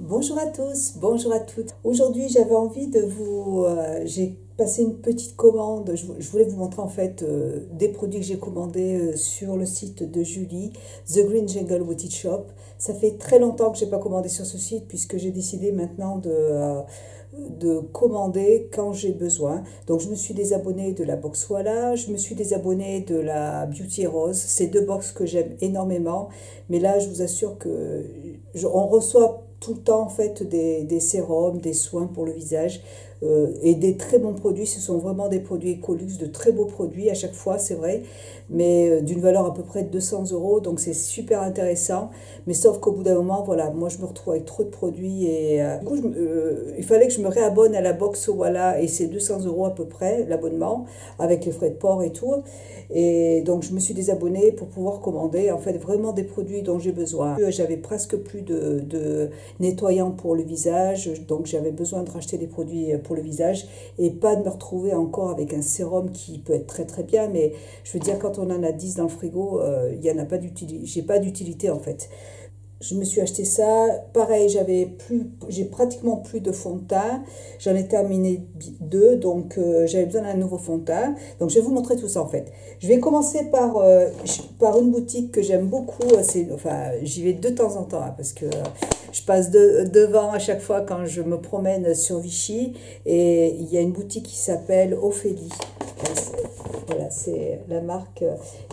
Bonjour à tous, bonjour à toutes. Aujourd'hui, j'avais envie de j'ai passé une petite commande. Je voulais vous montrer en fait des produits que j'ai commandés sur le site de Julie, The Green Jungle Boutique Shop. Ça fait très longtemps que j'ai pas commandé sur ce site puisque j'ai décidé maintenant de commander quand j'ai besoin. Donc je me suis désabonnée de la box Walla, je me suis désabonnée de la Beauty Rose. C'est deux box que j'aime énormément. Mais là, je vous assure que on reçoit tout le temps en fait des sérums, des soins pour le visage et des très bons produits. Ce sont vraiment des produits Ecolux, de très beaux produits à chaque fois, c'est vrai, mais d'une valeur à peu près de 200 euros, donc c'est super intéressant. Mais sauf qu'au bout d'un moment, voilà, moi je me retrouve avec trop de produits et du coup il fallait que je me réabonne à la box Walla et c'est 200 euros à peu près l'abonnement avec les frais de port et tout. Et donc je me suis désabonnée pour pouvoir commander en fait vraiment des produits dont j'ai besoin. J'avais presque plus de nettoyant pour le visage, donc j'avais besoin de racheter des produits pour le visage et pas de me retrouver encore avec un sérum qui peut être très très bien, mais je veux dire quand on en a 10 dans le frigo, il y en a pas d'utilité, j'ai pas d'utilité en fait. Je me suis acheté ça, pareil, j'ai pratiquement plus de fond de teint, j'en ai terminé deux, donc j'avais besoin d'un nouveau fond de teint, donc je vais vous montrer tout ça en fait. Je vais commencer par une boutique que j'aime beaucoup, enfin j'y vais de temps en temps, hein, parce que je passe devant à chaque fois quand je me promène sur Vichy, et il y a une boutique qui s'appelle Ophélie. Voilà, c'est la marque.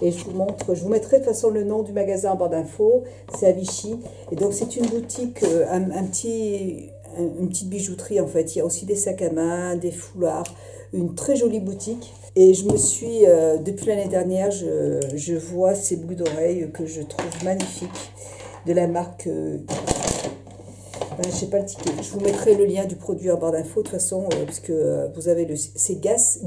Et je vous mettrai de toute façon le nom du magasin en barre d'infos. C'est à Vichy. Et donc, c'est une boutique, une petite bijouterie en fait. Il y a aussi des sacs à main, des foulards. Une très jolie boutique. Et depuis l'année dernière, je vois ces boucles d'oreilles que je trouve magnifiques. De la marque. Je sais pas le ticket. Je vous mettrai le lien du produit en barre d'infos de toute façon, parce que vous avez c'est Gas,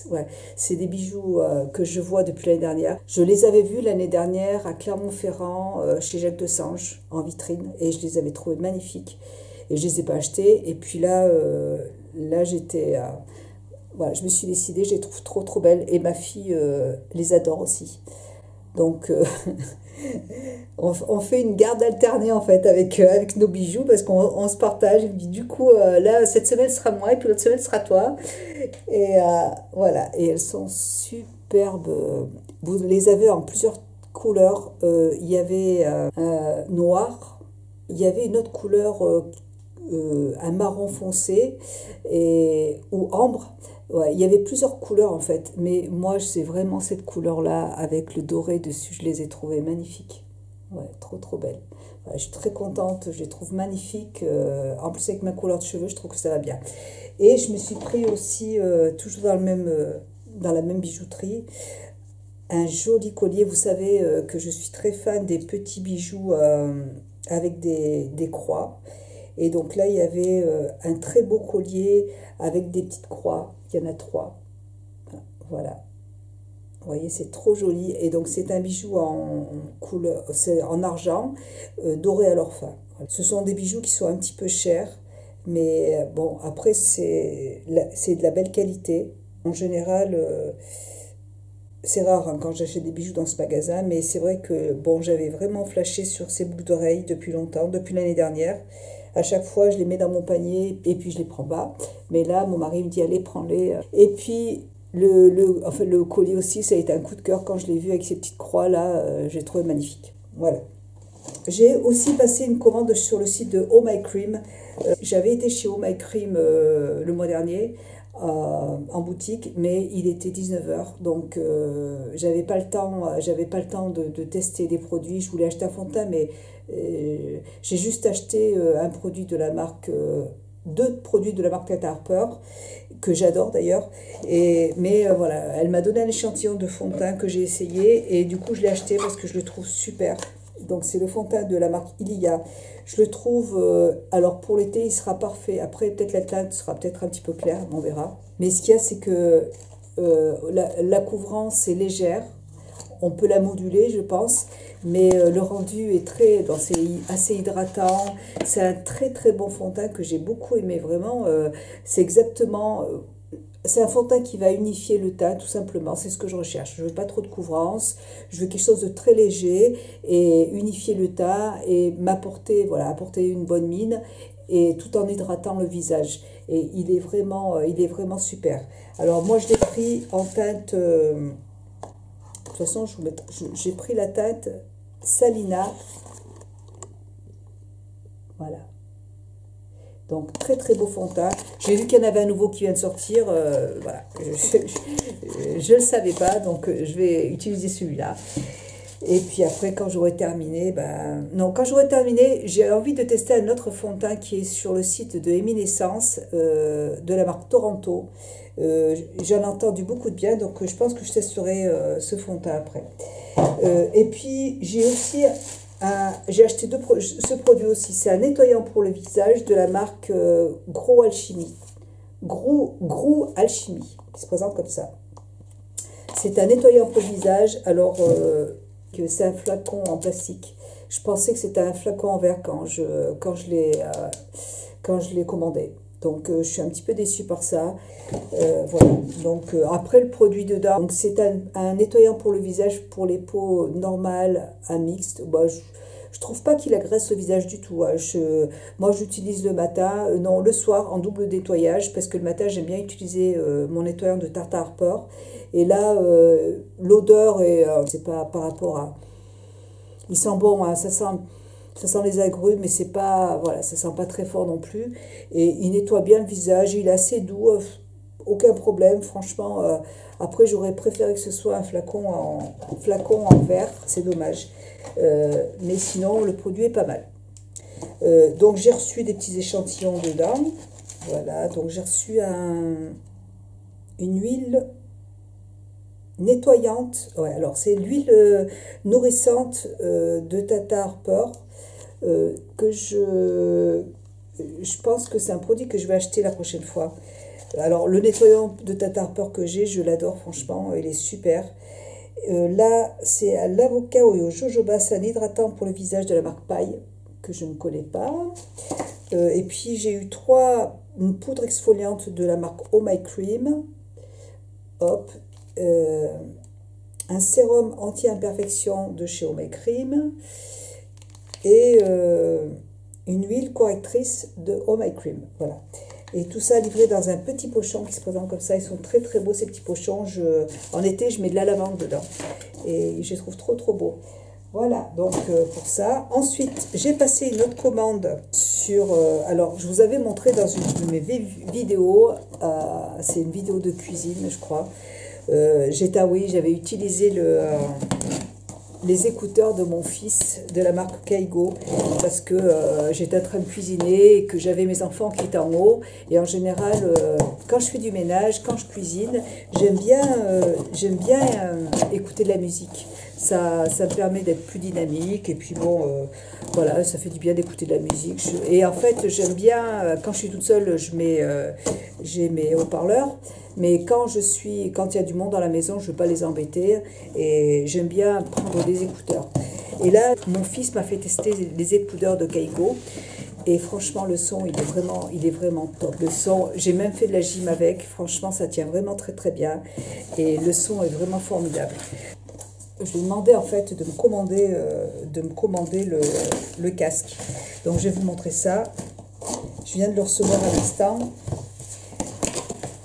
ouais. C'est des bijoux que je vois depuis l'année dernière. Je les avais vus l'année dernière à Clermont-Ferrand, chez Jacques Desange, en vitrine, et je les avais trouvés magnifiques. Et je les ai pas achetés. Et puis là, voilà, je me suis décidée, je les trouve trop trop belles, et ma fille les adore aussi. Donc, on fait une garde alternée en fait avec nos bijoux parce qu'on se partage. Et puis, du coup, là, cette semaine sera moi et puis l'autre semaine sera toi. Et voilà, et elles sont superbes. Vous les avez en plusieurs couleurs. Il y avait noir, il y avait une autre couleur, un marron foncé ou ambre. Ouais, il y avait plusieurs couleurs en fait, mais moi c'est vraiment cette couleur-là avec le doré dessus, je les ai trouvées magnifiques. Ouais, trop trop belles. Ouais, je suis très contente, je les trouve magnifiques. En plus avec ma couleur de cheveux, je trouve que ça va bien. Et je me suis pris aussi, toujours dans la même bijouterie, un joli collier. Vous savez que je suis très fan des petits bijoux avec des croix. Et donc là, il y avait un très beau collier avec des petites croix. Il y en a 3. Voilà. Vous voyez, c'est trop joli. Et donc, c'est un bijou en couleur, c'est en argent, doré à l'orphin. Ce sont des bijoux qui sont un petit peu chers. Mais bon, après, c'est de la belle qualité. En général, c'est rare hein, quand j'achète des bijoux dans ce magasin. Mais c'est vrai que, bon, j'avais vraiment flashé sur ces boucles d'oreilles depuis longtemps, depuis l'année dernière. À chaque fois, je les mets dans mon panier et puis je les prends pas. Mais là, mon mari me dit, allez, prends-les. Et puis, le collier aussi, ça a été un coup de cœur quand je l'ai vu avec ces petites croix là. J'ai trouvé magnifique. Voilà. J'ai aussi passé une commande sur le site de Oh My Cream. J'avais été chez Oh My Cream le mois dernier en boutique, mais il était 19h, donc j'avais pas le temps de tester des produits. Je voulais acheter un fond de teint, mais j'ai juste acheté un produit de la marque, deux produits de la marque Tata Harper, que j'adore d'ailleurs. Mais voilà, elle m'a donné un échantillon de fond de teint que j'ai essayé, et du coup je l'ai acheté parce que je le trouve super. Donc c'est le fond de teint de la marque Ilia. Je le trouve, alors pour l'été il sera parfait. Après peut-être la teinte sera peut-être un petit peu claire, on verra. Mais ce qu'il y a c'est que la couvrance est légère. On peut la moduler je pense. Mais le rendu est c'est assez hydratant. C'est un très très bon fond de teint que j'ai beaucoup aimé. Vraiment, c'est exactement c'est un fond de teint qui va unifier le teint, tout simplement. C'est ce que je recherche. Je veux pas trop de couvrance. Je veux quelque chose de très léger et unifier le teint et m'apporter, voilà, apporter une bonne mine et tout en hydratant le visage. Et il est vraiment super. Alors moi, je l'ai pris en teinte. De toute façon, j'ai pris la teinte Salina. Voilà. Donc, très très beau fond de teint. J'ai vu qu'il y en avait un nouveau qui vient de sortir. Voilà. Je ne le savais pas, donc je vais utiliser celui-là. Et puis après, quand j'aurai terminé, ben... Non, quand j'aurai terminé, j'ai envie de tester un autre fond de teint qui est sur le site de Eminescence, de la marque Toronto. J'en ai entendu beaucoup de bien, donc je pense que je testerai ce fond de teint après. Et puis, j'ai aussi... j'ai acheté ce produit aussi, c'est un nettoyant pour le visage de la marque Gros Alchimie. Gros Alchimie, qui se présente comme ça. C'est un nettoyant pour le visage, alors que c'est un flacon en plastique. Je pensais que c'était un flacon en verre quand je l'ai commandé. Donc je suis un petit peu déçue par ça. Voilà. Donc après le produit dedans, donc c'est un nettoyant pour le visage pour les peaux normales à mixte. Bah, je trouve pas qu'il agresse le visage du tout. Hein. Moi j'utilise le matin, non le soir en double nettoyage parce que le matin j'aime bien utiliser mon nettoyant de Tarte à Harper. Et là l'odeur est c'est pas par rapport à, il sent bon, hein, ça sent les agrumes, mais c'est pas, voilà, ça sent pas très fort non plus. Et il nettoie bien le visage, il est assez doux, aucun problème, franchement. Après, j'aurais préféré que ce soit un flacon en verre, c'est dommage. Mais sinon, le produit est pas mal. Donc, j'ai reçu des petits échantillons dedans. Voilà, donc j'ai reçu une huile nettoyante. Ouais, alors c'est l'huile nourrissante de Tata Harper. Que je pense que c'est un produit que je vais acheter la prochaine fois. Alors le nettoyant de Tata Harper que j'ai, je l'adore franchement, il est super. Là c'est à l'avocat ou au jojoba, c'est un hydratant pour le visage de la marque Paille que je ne connais pas. Et puis j'ai eu une poudre exfoliante de la marque Oh My Cream. Hop. Un sérum anti-imperfection de chez Oh My Cream. Et une huile correctrice de Oh My Cream. Voilà. Et tout ça livré dans un petit pochon qui se présente comme ça. Ils sont très très beaux ces petits pochons. En été, je mets de la lavande dedans. Et je les trouve trop trop beaux. Voilà, donc pour ça. Ensuite, j'ai passé une autre commande sur... alors, je vous avais montré dans une de mes vidéos. C'est une vidéo de cuisine, je crois. J'avais utilisé les écouteurs de mon fils de la marque Kaigo parce que j'étais en train de cuisiner et que j'avais mes enfants qui étaient en haut et en général quand je fais du ménage, quand je cuisine, j'aime bien écouter de la musique. Ça me permet d'être plus dynamique et puis bon voilà, ça fait du bien d'écouter de la musique. Et en fait j'aime bien quand je suis toute seule, j'ai mes haut-parleurs. Mais quand il y a du monde dans la maison, je ne veux pas les embêter et j'aime bien prendre des écouteurs. Et là, mon fils m'a fait tester les écouteurs de Kaigo et franchement, le son, il est vraiment top. Le son, j'ai même fait de la gym avec, franchement, ça tient vraiment très très bien et le son est vraiment formidable. Je lui ai demandé en fait de me commander le casque. Donc je vais vous montrer ça. Je viens de le recevoir à l'instant.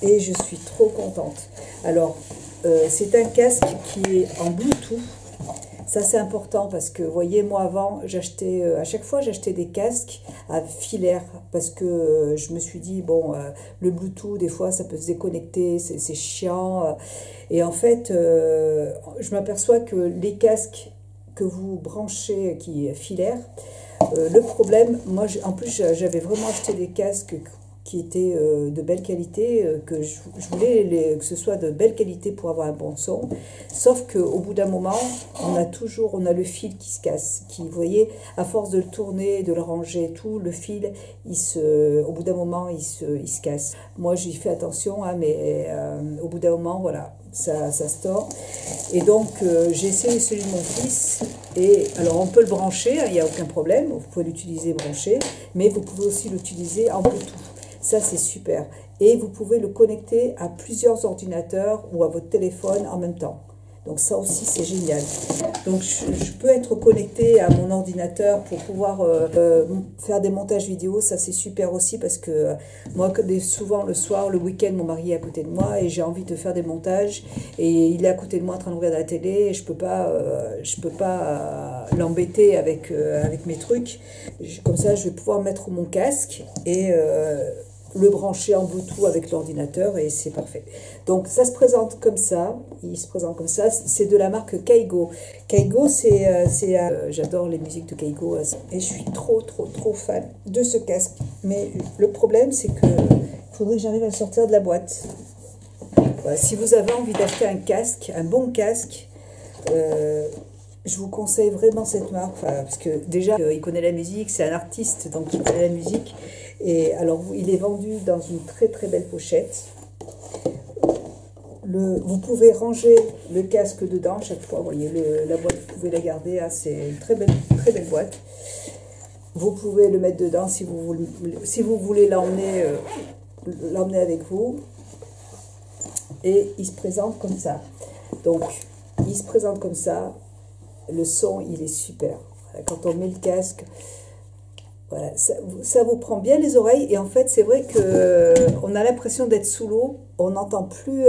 Et je suis trop contente. Alors, c'est un casque qui est en Bluetooth. Ça, c'est important parce que, vous voyez, moi, avant, à chaque fois, j'achetais des casques à filaire parce que je me suis dit, bon, le Bluetooth, des fois, ça peut se déconnecter, c'est chiant. Et en fait, je m'aperçois que les casques que vous branchez, qui est filaire, le problème, moi, en plus, j'avais vraiment acheté des casques qui étaient de belle qualité, que je voulais que ce soit de belle qualité pour avoir un bon son, sauf qu'au bout d'un moment, on a le fil qui se casse, vous voyez, à force de le tourner, de le ranger, tout, le fil, au bout d'un moment, il se casse. Moi, j'y fais attention, hein, mais au bout d'un moment, voilà, ça se tord. Et donc, j'ai essayé celui de mon fils, et alors on peut le brancher, il n'y a aucun problème, vous pouvez l'utiliser branché, mais vous pouvez aussi l'utiliser en Bluetooth. Ça, c'est super. Et vous pouvez le connecter à plusieurs ordinateurs ou à votre téléphone en même temps. Donc ça aussi, c'est génial. Donc je peux être connectée à mon ordinateur pour pouvoir faire des montages vidéo. Ça, c'est super aussi parce que moi, souvent le soir, le week-end, mon mari est à côté de moi et j'ai envie de faire des montages. Et il est à côté de moi en train de regarder la télé et je peux pas l'embêter avec mes trucs. Comme ça, je vais pouvoir mettre mon casque et le brancher en Bluetooth avec l'ordinateur et c'est parfait. Donc ça se présente comme ça, il se présente comme ça, c'est de la marque Kaigo. Kaigo, j'adore les musiques de Kaigo et je suis trop fan de ce casque. Mais le problème, c'est que faudrait que j'arrive à le sortir de la boîte. Voilà, si vous avez envie d'acheter un casque, un bon casque, je vous conseille vraiment cette marque, parce que déjà, il connaît la musique, c'est un artiste, donc il connaît la musique. Et alors, il est vendu dans une très belle pochette. Vous pouvez ranger le casque dedans chaque fois. Vous voyez, la boîte, vous pouvez la garder. Hein, c'est une très belle boîte. Vous pouvez le mettre dedans si vous voulez l'emmener avec vous. Et il se présente comme ça. Donc, il se présente comme ça. Le son, il est super. Voilà, quand on met le casque, voilà, ça vous prend bien les oreilles. Et en fait, c'est vrai qu'on a l'impression d'être sous l'eau. On n'entend plus,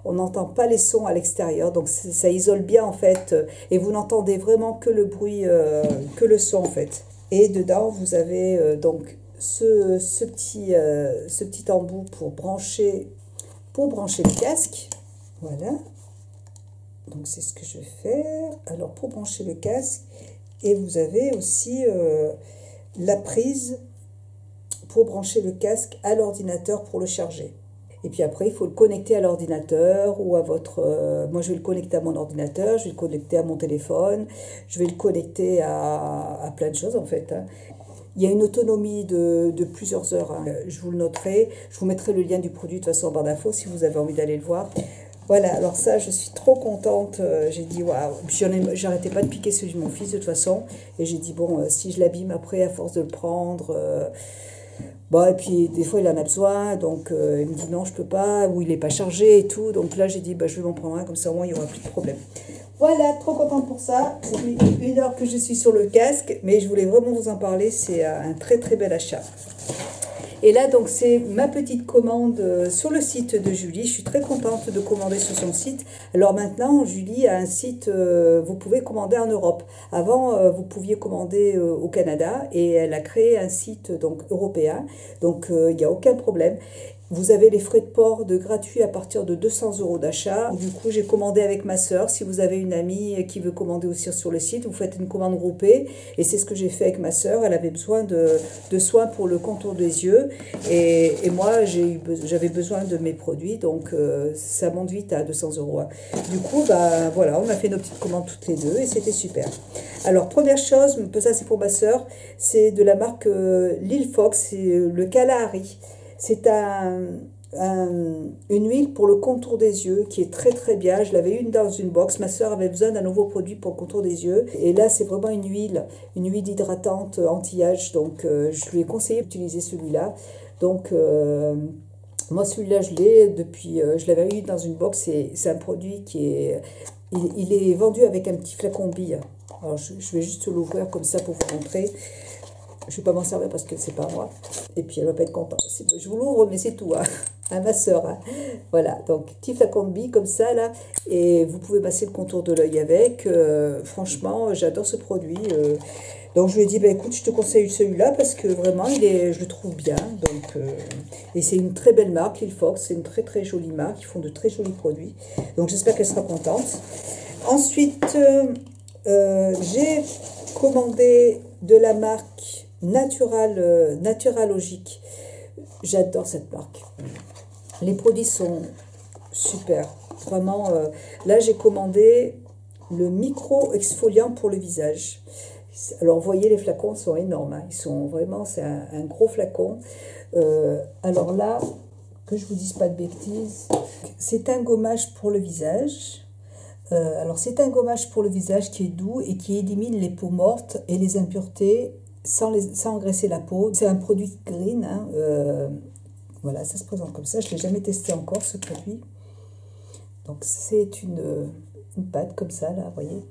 on n'entend pas les sons à l'extérieur. Donc, ça isole bien, en fait. Et vous n'entendez vraiment que le bruit, que le son, en fait. Et dedans, vous avez donc ce petit embout pour brancher le casque. Voilà. Donc c'est ce que je vais faire. Alors pour brancher le casque, et vous avez aussi la prise pour brancher le casque à l'ordinateur pour le charger. Et puis après, il faut le connecter à l'ordinateur ou à votre... moi, je vais le connecter à mon ordinateur, je vais le connecter à mon téléphone, je vais le connecter à plein de choses en fait. Hein. Il y a une autonomie de plusieurs heures. Hein. Je vous le noterai. Je vous mettrai le lien du produit de toute façon en barre d'infos si vous avez envie d'aller le voir. Voilà, alors ça, je suis trop contente. J'ai dit, waouh, j'arrêtais pas de piquer celui de mon fils de toute façon. Et j'ai dit, bon, si je l'abîme après, à force de le prendre... Bon, et puis des fois, il en a besoin. Donc, il me dit, non, je peux pas. Ou il n'est pas chargé et tout. Donc là, j'ai dit, bah, je vais m'en prendre un. Comme ça, au moins, il n'y aura plus de problème. Voilà, trop contente pour ça. Ça fait 1 heure que je suis sur le casque. Mais je voulais vraiment vous en parler. C'est un très bel achat. Et là, donc, c'est ma petite commande sur le site de Julie. Je suis très contente de commander sur son site. Alors maintenant, Julie a un site, vous pouvez commander en Europe. Avant, vous pouviez commander au Canada et elle a créé un site donc européen. Donc, il n'y a aucun problème. Vous avez les frais de port gratuits à partir de 200 € d'achat. Du coup, j'ai commandé avec ma sœur. Si vous avez une amie qui veut commander aussi sur le site, vous faites une commande groupée. Et c'est ce que j'ai fait avec ma sœur. Elle avait besoin de soins pour le contour des yeux. Et moi, j'avais besoin de mes produits. Donc, ça monte vite à 200 €. Hein. Du coup, bah, voilà, on a fait nos petites commandes toutes les deux et c'était super. Alors, première chose, ça c'est pour ma sœur, c'est de la marque Lil Fox, c'est le Kalahari. C'est une huile pour le contour des yeux qui est très bien. Je l'avais une dans une box. Ma soeur avait besoin d'un nouveau produit pour le contour des yeux. Et là, c'est vraiment une huile hydratante anti-âge. Donc, je lui ai conseillé d'utiliser celui-là. Donc, moi, celui-là, je l'ai depuis... je l'avais eu dans une box. C'est un produit qui est... Il est vendu avec un petit flacon bille. Alors, je vais juste l'ouvrir comme ça pour vous montrer. Je ne vais pas m'en servir parce que c'est pas moi. Et puis elle ne va pas être contente. Je vous l'ouvre, mais c'est tout. Hein. À ma soeur. Hein. Voilà. Donc, petit flacon de bille comme ça, là. Et vous pouvez masser le contour de l'œil avec. Franchement, j'adore ce produit. Donc, je lui ai dit, bah, écoute, je te conseille celui-là parce que vraiment, je le trouve bien. Donc, et c'est une très belle marque, Lil Fox. C'est une très jolie marque. Ils font de très jolis produits. Donc, j'espère qu'elle sera contente. Ensuite, j'ai commandé de la marque Naturalogique. J'adore cette marque. Les produits sont super. Vraiment, là, j'ai commandé le micro-exfoliant pour le visage. Alors, vous voyez, les flacons sont énormes. Hein. Ils sont vraiment, c'est un gros flacon. Alors là, que je vous dise pas de bêtises, c'est un gommage pour le visage. Alors, c'est un gommage pour le visage qui est doux et qui élimine les peaux mortes et les impuretés sans engraisser la peau. C'est un produit green, hein, voilà, ça se présente comme ça. Je ne l'ai jamais testé encore, ce produit. Donc, c'est une pâte comme ça, là, vous voyez.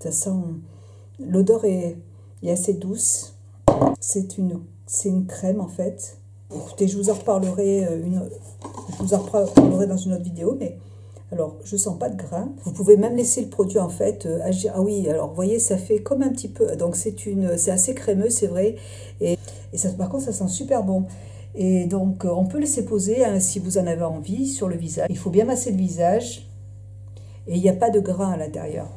Ça sent... L'odeur est assez douce. C'est une crème, en fait. Écoutez, je vous en reparlerai, dans une autre vidéo, mais... Alors, je sens pas de grain. Vous pouvez même laisser le produit, en fait, agir. Ah oui, alors, vous voyez, ça fait comme un petit peu... Donc, c'est assez crémeux, c'est vrai. Et ça, par contre, ça sent super bon. Et donc, on peut laisser poser, hein, si vous en avez envie, sur le visage. Il faut bien masser le visage. Et il n'y a pas de grain à l'intérieur.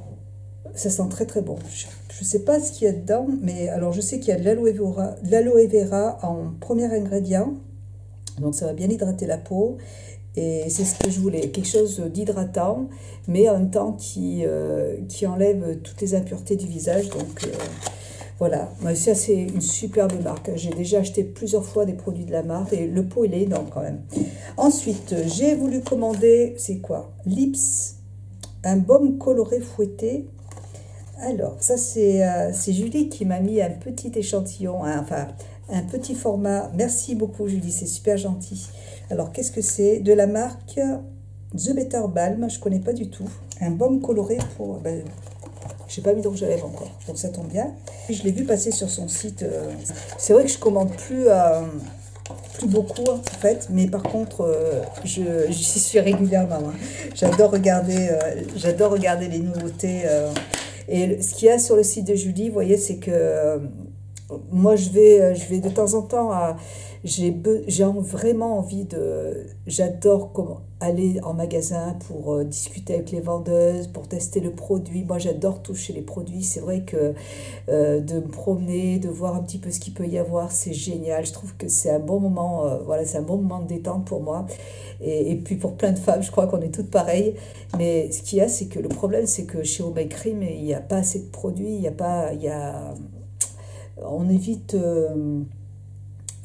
Ça sent très, très bon. Je ne sais pas ce qu'il y a dedans, mais alors, je sais qu'il y a de l'aloe vera en premier ingrédient. Donc, ça va bien hydrater la peau. Et c'est ce que je voulais, quelque chose d'hydratant, mais en même temps qui enlève toutes les impuretés du visage. Donc voilà, ça c'est une superbe marque. J'ai déjà acheté plusieurs fois des produits de la marque et le pot il est énorme quand même. Ensuite, j'ai voulu commander, c'est quoi? Lips, un baume coloré fouetté. Alors, ça c'est Julie qui m'a mis un petit échantillon, hein, enfin un petit format. Merci beaucoup Julie, c'est super gentil. Alors, qu'est-ce que c'est? De la marque The Better Balm, je ne connais pas du tout. Un baume coloré pour... Ben, je n'ai pas mis de rouge à lèvres encore, donc ça tombe bien. Je l'ai vu passer sur son site. C'est vrai que je commande plus beaucoup, en fait, mais par contre, j'y suis régulièrement. Hein. J'adore regarder les nouveautés. Et ce qu'il y a sur le site de Julie, vous voyez, c'est que moi, je vais de temps en temps à... J'ai vraiment envie de... J'adore aller en magasin pour discuter avec les vendeuses, pour tester le produit. Moi, j'adore toucher les produits. C'est vrai que de me promener, de voir un petit peu ce qu'il peut y avoir, c'est génial. Je trouve que c'est un bon moment, voilà, c'est un bon moment de détente pour moi. Et puis pour plein de femmes, je crois qu'on est toutes pareilles. Mais ce qu'il y a, c'est que le problème, c'est que chez Oh My Cream, il n'y a pas assez de produits. On évite...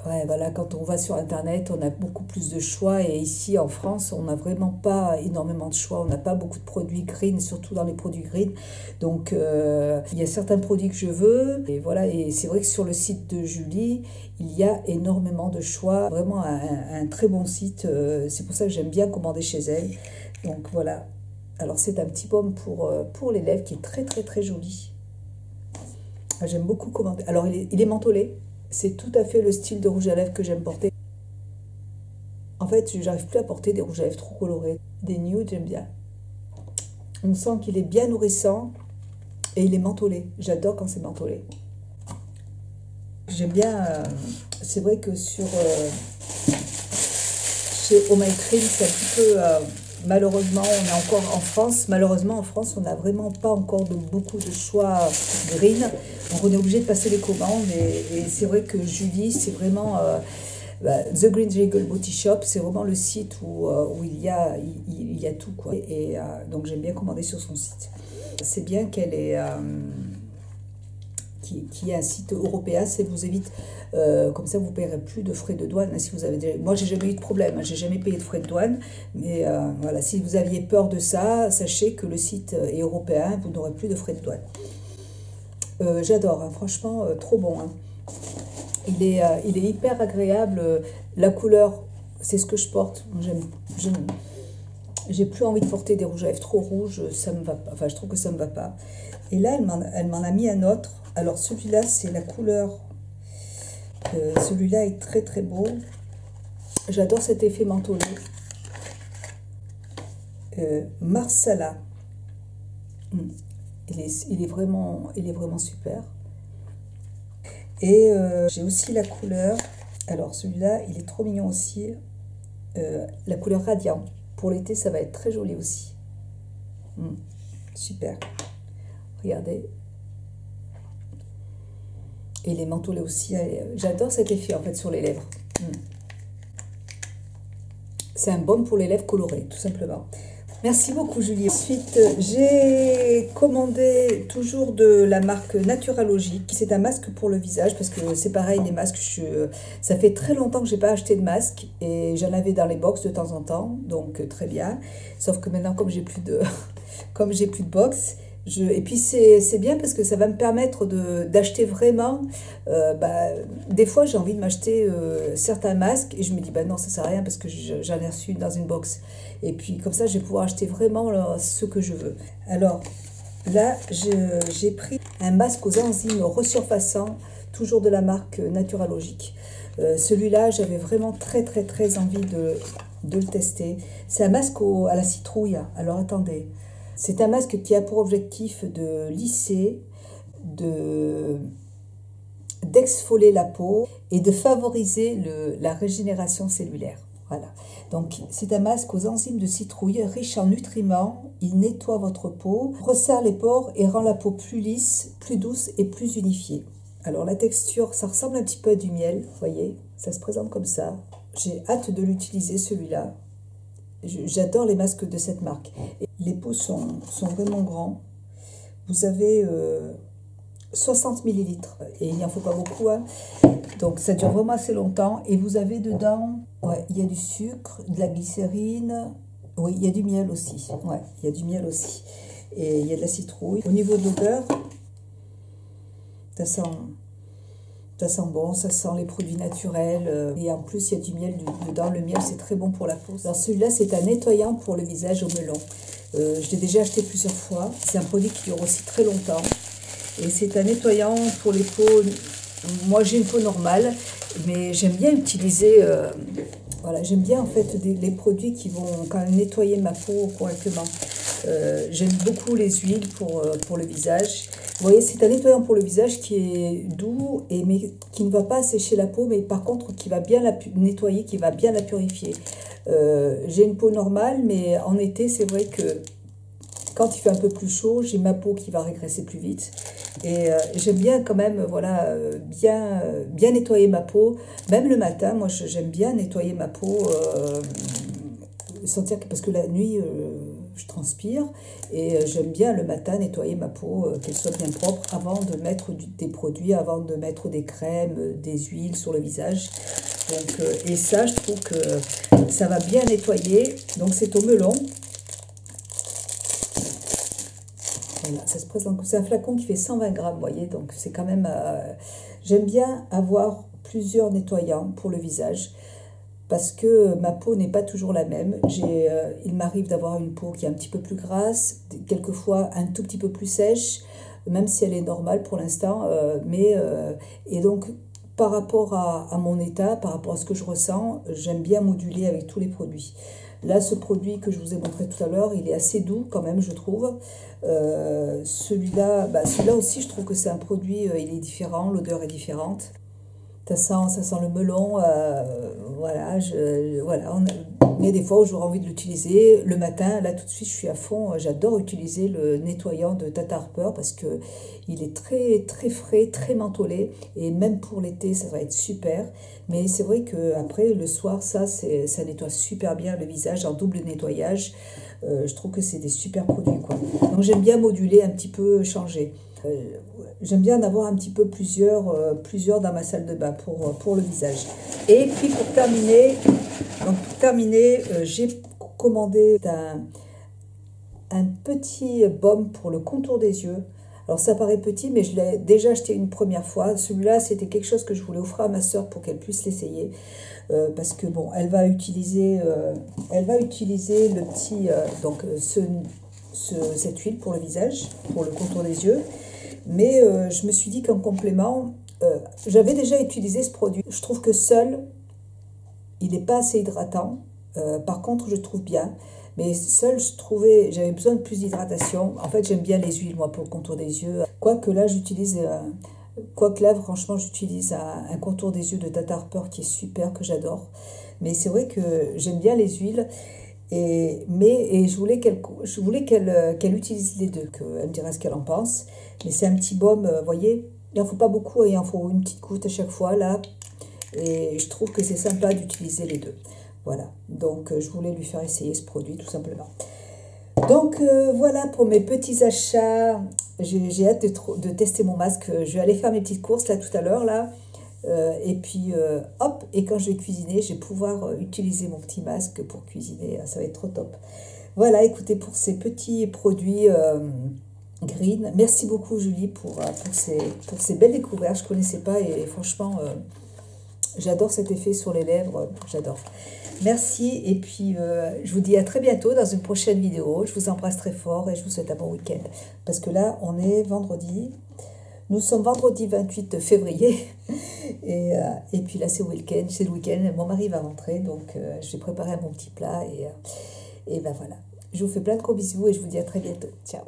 Ouais, voilà, quand on va sur Internet, on a beaucoup plus de choix. Et ici, en France, on n'a vraiment pas énormément de choix. On n'a pas beaucoup de produits green, surtout dans les produits green. Donc, il y a certains produits que je veux. Et voilà, et c'est vrai que sur le site de Julie, il y a énormément de choix. Vraiment un très bon site. C'est pour ça que j'aime bien commander chez elle. Donc, voilà. Alors, c'est un petit baume pour les lèvres qui est très, très, très joli. J'aime beaucoup commander. Alors, il est mentholé. C'est tout à fait le style de rouge à lèvres que j'aime porter. En fait, j'arrive plus à porter des rouges à lèvres trop colorés. Des nudes, j'aime bien. On sent qu'il est bien nourrissant et il est mentholé. J'adore quand c'est mentholé. J'aime bien... c'est vrai que chez Oh My Cream, c'est un petit peu... malheureusement, on est encore en France. Malheureusement, en France, on n'a vraiment pas encore beaucoup de choix green. Donc, on est obligé de passer les commandes. Et c'est vrai que Julie, c'est vraiment The Green Regal Beauty Shop. C'est vraiment le site où il y a tout, quoi. Donc, j'aime bien commander sur son site. C'est bien qu'elle ait... qui est un site européen, ça vous évite, comme ça vous ne paierez plus de frais de douane. Si vous avez moi, j'ai jamais eu de problème, hein, j'ai jamais payé de frais de douane, mais voilà, si vous aviez peur de ça, sachez que le site est européen, vous n'aurez plus de frais de douane. J'adore, hein, franchement, trop bon. Hein. Il est hyper agréable, la couleur, c'est ce que je porte. J'ai plus envie de porter des rouges à lèvres trop rouges, ça me va pas. Enfin, je trouve que ça me va pas. Et là, elle m'en a mis un autre. Alors, celui-là, c'est la couleur. Celui-là est très, très beau. J'adore cet effet mentholé. Marsala. Il est vraiment super. Et j'ai aussi la couleur. Alors, celui-là, il est trop mignon aussi. La couleur radiant. Pour l'été, ça va être très joli aussi. Super. Regardez. Et les mentholés aussi. J'adore cet effet, en fait, sur les lèvres. C'est un baume pour les lèvres colorées, tout simplement. Merci beaucoup, Julie. Ensuite, j'ai commandé toujours de la marque Naturalogique. C'est un masque pour le visage, parce que c'est pareil, les masques, ça fait très longtemps que je n'ai pas acheté de masque, et j'en avais dans les box de temps en temps, donc très bien. Sauf que maintenant, comme j'ai plus de box, Et puis c'est bien parce que ça va me permettre d'acheter vraiment. Des fois, j'ai envie de m'acheter certains masques et je me dis, bah non, ça sert à rien parce que j'en ai reçu dans une box. Et puis comme ça, je vais pouvoir acheter vraiment là, ce que je veux. Alors là, j'ai pris un masque aux enzymes resurfaçants, toujours de la marque Naturalogique. Celui-là, j'avais vraiment très envie de le tester. C'est un masque à la citrouille. Alors attendez. C'est un masque qui a pour objectif de lisser, d'exfolier la peau et de favoriser la régénération cellulaire. Voilà. Donc, c'est un masque aux enzymes de citrouille riche en nutriments. Il nettoie votre peau, resserre les pores et rend la peau plus lisse, plus douce et plus unifiée. Alors, la texture, ça ressemble un petit peu à du miel, vous voyez, ça se présente comme ça. J'ai hâte de l'utiliser, celui-là. J'adore les masques de cette marque. Les pots sont vraiment grands. Vous avez 60 millilitres et il n'y en faut pas beaucoup. Hein. Donc ça dure vraiment assez longtemps. Et vous avez dedans, ouais, il y a du sucre, de la glycérine. Oui, il y a du miel aussi. Ouais, il y a du miel aussi. Et il y a de la citrouille. Au niveau de l'odeur, ça sent bon, ça sent les produits naturels. Et en plus, il y a du miel dedans. Le miel, c'est très bon pour la peau. Alors celui-là, c'est un nettoyant pour le visage au melon. Je l'ai déjà acheté plusieurs fois. C'est un produit qui dure aussi très longtemps. Et c'est un nettoyant pour les peaux. Moi, j'ai une peau normale, mais j'aime bien utiliser... voilà, j'aime bien en fait les produits qui vont quand même nettoyer ma peau correctement. J'aime beaucoup les huiles pour le visage. Vous voyez, c'est un nettoyant pour le visage qui est doux, mais qui ne va pas sécher la peau, mais par contre qui va bien la nettoyer, qui va bien la purifier. J'ai une peau normale, mais en été, c'est vrai que quand il fait un peu plus chaud, j'ai ma peau qui va régresser plus vite. Et j'aime bien quand même, voilà, bien nettoyer ma peau. Même le matin, moi, j'aime bien nettoyer ma peau, sentir parce que la nuit, je transpire. Et j'aime bien le matin nettoyer ma peau, qu'elle soit bien propre, avant de mettre des produits, avant de mettre des crèmes, des huiles sur le visage. Donc, et ça, je trouve que ça va bien nettoyer. Donc, c'est au melon. Voilà, ça se présente. C'est un flacon qui fait 120 grammes, vous voyez. Donc, c'est quand même... j'aime bien avoir plusieurs nettoyants pour le visage parce que ma peau n'est pas toujours la même. Il m'arrive d'avoir une peau qui est un petit peu plus grasse, quelquefois un tout petit peu plus sèche, même si elle est normale pour l'instant. Et donc, par rapport à mon état, par rapport à ce que je ressens, j'aime bien moduler avec tous les produits. Là, ce produit que je vous ai montré tout à l'heure, il est assez doux quand même, je trouve. Celui-là aussi, je trouve que c'est un produit, il est différent, l'odeur est différente. Ça sent le melon, voilà. Il y a des fois où j'aurais envie de l'utiliser. Le matin, là tout de suite, je suis à fond. J'adore utiliser le nettoyant de Tata Harper parce que il est très frais, très mentholé. Et même pour l'été, ça va être super. Mais c'est vrai qu'après, le soir, ça nettoie super bien le visage en double nettoyage. Je trouve que c'est des super produits, quoi. Donc j'aime bien moduler un petit peu, changer. J'aime bien en avoir un petit peu plusieurs dans ma salle de bain pour le visage. Et puis pour terminer, j'ai commandé un petit baume pour le contour des yeux. Alors ça paraît petit, mais je l'ai déjà acheté une première fois. Celui-là, c'était quelque chose que je voulais offrir à ma soeur pour qu'elle puisse l'essayer. Parce que bon, elle va utiliser le petit, cette huile pour le visage, pour le contour des yeux. Mais je me suis dit qu'en complément, j'avais déjà utilisé ce produit. Je trouve que seul, il n'est pas assez hydratant. Par contre, je trouve bien. Mais seul, j'avais besoin de plus d'hydratation. En fait, j'aime bien les huiles, moi, pour le contour des yeux. Quoique là, franchement, j'utilise un contour des yeux de Tata Harper qui est super, que j'adore. Mais c'est vrai que j'aime bien les huiles. Et je voulais qu'elle utilise les deux, qu'elle me dira ce qu'elle en pense. Mais c'est un petit baume, vous voyez, il n'en faut pas beaucoup, il en faut une petite goutte à chaque fois, là. Et je trouve que c'est sympa d'utiliser les deux. Voilà, donc je voulais lui faire essayer ce produit, tout simplement. Donc voilà pour mes petits achats. J'ai hâte de tester mon masque. Je vais aller faire mes petites courses, là, tout à l'heure, là. Et puis hop, et quand je vais cuisiner, je vais pouvoir utiliser mon petit masque pour cuisiner, ça va être trop top. Voilà, écoutez, pour ces petits produits Green. Merci beaucoup Julie pour ces belles découvertes. Je ne connaissais pas et franchement, j'adore cet effet sur les lèvres. J'adore. Merci et puis je vous dis à très bientôt dans une prochaine vidéo. Je vous embrasse très fort et je vous souhaite un bon week-end. Parce que là, on est vendredi. Nous sommes vendredi 28 février. Et puis là, c'est le week-end. Mon mari va rentrer, donc je vais préparer un bon petit plat. Et ben voilà. Je vous fais plein de gros bisous et je vous dis à très bientôt. Ciao.